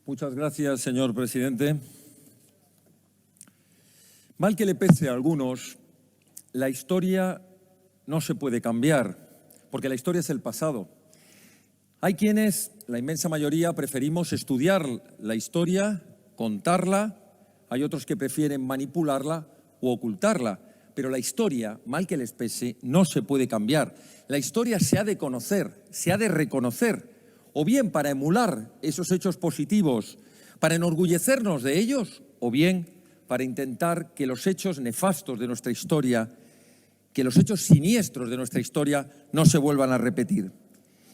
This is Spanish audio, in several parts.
Muchas gracias, señor presidente. Mal que le pese a algunos, la historia no se puede cambiar, porque la historia es el pasado. Hay quienes, la inmensa mayoría, preferimos estudiar la historia, contarla. Hay otros que prefieren manipularla u ocultarla. Pero la historia, mal que les pese, no se puede cambiar. La historia se ha de conocer, se ha de reconocer, o bien para emular esos hechos positivos, para enorgullecernos de ellos, o bien para intentar que los hechos nefastos de nuestra historia, que los hechos siniestros de nuestra historia no se vuelvan a repetir.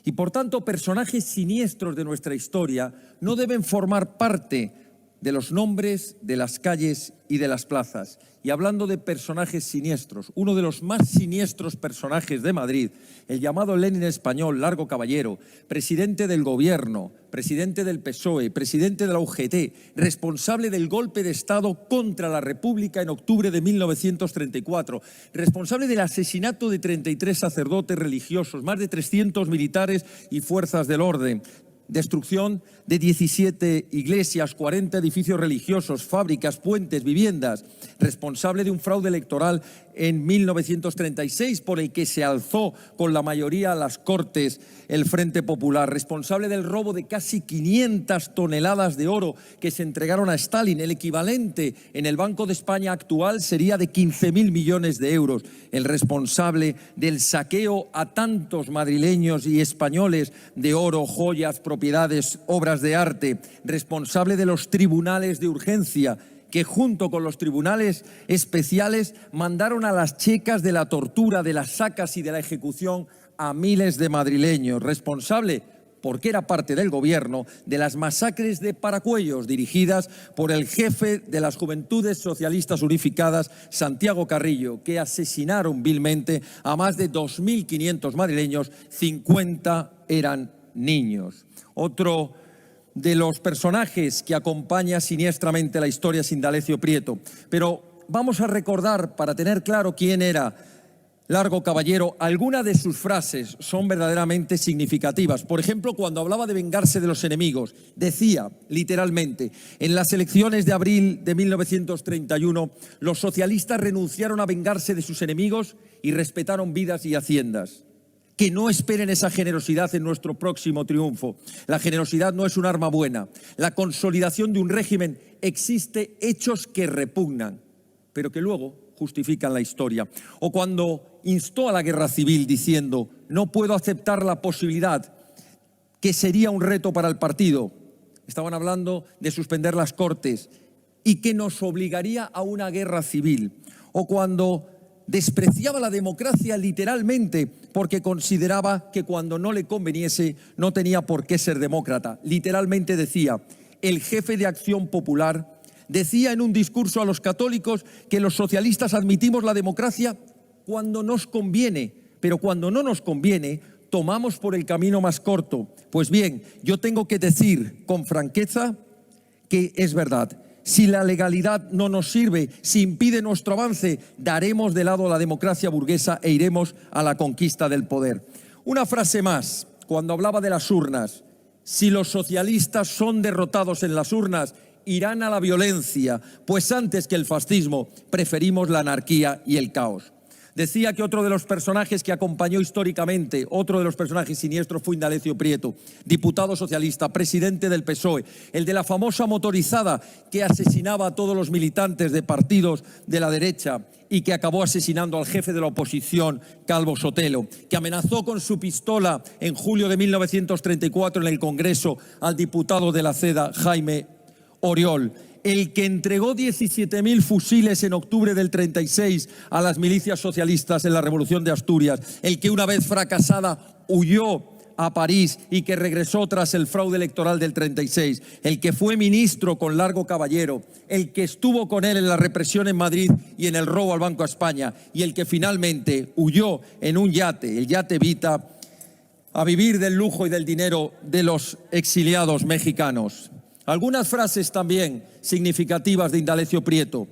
Y por tanto, personajes siniestros de nuestra historia no deben formar parte de los nombres de las calles y de las plazas. Y hablando de personajes siniestros, uno de los más siniestros personajes de Madrid, el llamado Lenin español, Largo Caballero, presidente del gobierno, presidente del PSOE, presidente de la UGT, responsable del golpe de Estado contra la República en octubre de 1934, responsable del asesinato de 33 sacerdotes religiosos, más de 300 militares y fuerzas del orden, destrucción de 17 iglesias, 40 edificios religiosos, fábricas, puentes, viviendas, responsable de un fraude electoral en 1936 por el que se alzó con la mayoría a las Cortes el Frente Popular, responsable del robo de casi 500 toneladas de oro que se entregaron a Stalin, el equivalente en el Banco de España actual sería de 15.000 millones de euros, el responsable del saqueo a tantos madrileños y españoles de oro, joyas, propiedades, obras de arte, responsable de los tribunales de urgencia, que junto con los tribunales especiales mandaron a las checas de la tortura, de las sacas y de la ejecución a miles de madrileños, responsable, porque era parte del gobierno, de las masacres de Paracuellos dirigidas por el jefe de las Juventudes Socialistas Unificadas, Santiago Carrillo, que asesinaron vilmente a más de 2.500 madrileños, 50 eran niños. Otro de los personajes que acompaña siniestramente la historia es Indalecio Prieto. Pero vamos a recordar, para tener claro quién era Largo Caballero, algunas de sus frases son verdaderamente significativas. Por ejemplo, cuando hablaba de vengarse de los enemigos, decía literalmente: en las elecciones de abril de 1931, los socialistas renunciaron a vengarse de sus enemigos y respetaron vidas y haciendas. Que no esperen esa generosidad en nuestro próximo triunfo. La generosidad no es un arma buena. La consolidación de un régimen existe hechos que repugnan, pero que luego justifican la historia. O cuando instó a la guerra civil diciendo: no puedo aceptar la posibilidad, que sería un reto para el partido. Estaban hablando de suspender las Cortes y que nos obligaría a una guerra civil. O cuando despreciaba la democracia literalmente porque consideraba que cuando no le conveniese no tenía por qué ser demócrata. Literalmente decía: el jefe de Acción Popular decía en un discurso a los católicos que los socialistas admitimos la democracia cuando nos conviene, pero cuando no nos conviene tomamos por el camino más corto. Pues bien, yo tengo que decir con franqueza que es verdad. Si la legalidad no nos sirve, si impide nuestro avance, daremos de lado la democracia burguesa e iremos a la conquista del poder. Una frase más, cuando hablaba de las urnas: si los socialistas son derrotados en las urnas, irán a la violencia, pues antes que el fascismo preferimos la anarquía y el caos. Decía que otro de los personajes que acompañó históricamente, otro de los personajes siniestros, fue Indalecio Prieto, diputado socialista, presidente del PSOE, el de la famosa motorizada que asesinaba a todos los militantes de partidos de la derecha y que acabó asesinando al jefe de la oposición, Calvo Sotelo, que amenazó con su pistola en julio de 1934 en el Congreso al diputado de la CEDA, Jaime Oriol, el que entregó 17.000 fusiles en octubre del 36 a las milicias socialistas en la Revolución de Asturias, el que una vez fracasada huyó a París y que regresó tras el fraude electoral del 36, el que fue ministro con Largo Caballero, el que estuvo con él en la represión en Madrid y en el robo al Banco de España, y el que finalmente huyó en un yate, el yate Vita, a vivir del lujo y del dinero de los exiliados mexicanos. Algunas frases también significativas de Indalecio Prieto.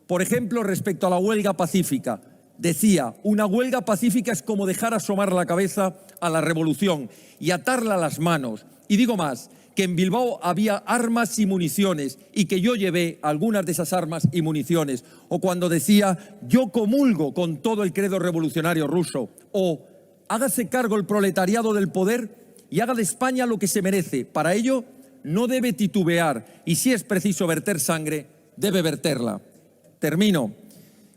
Por ejemplo, respecto a la huelga pacífica, decía: una huelga pacífica es como dejar asomar la cabeza a la revolución y atarla a las manos. Y digo más, que en Bilbao había armas y municiones y que yo llevé algunas de esas armas y municiones, o cuando decía yo comulgo con todo el credo revolucionario ruso, o hágase cargo el proletariado del poder y haga de España lo que se merece. Para ello no debe titubear y si es preciso verter sangre, debe verterla. Termino.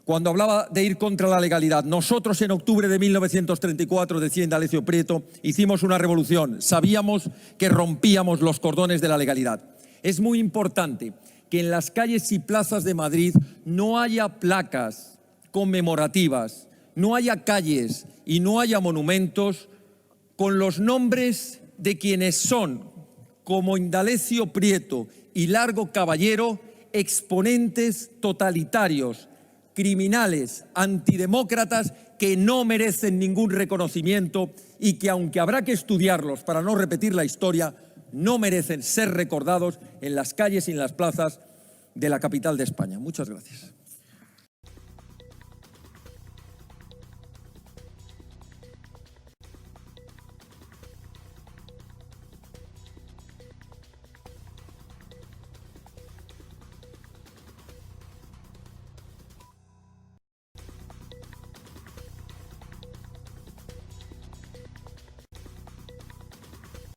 Cuando hablaba de ir contra la legalidad, nosotros en octubre de 1934, decía Indalecio Prieto, hicimos una revolución. Sabíamos que rompíamos los cordones de la legalidad. Es muy importante que en las calles y plazas de Madrid no haya placas conmemorativas, no haya calles y no haya monumentos con los nombres de quienes son, como Indalecio Prieto y Largo Caballero, exponentes totalitarios, criminales, antidemócratas que no merecen ningún reconocimiento y que, aunque habrá que estudiarlos para no repetir la historia, no merecen ser recordados en las calles y en las plazas de la capital de España. Muchas gracias.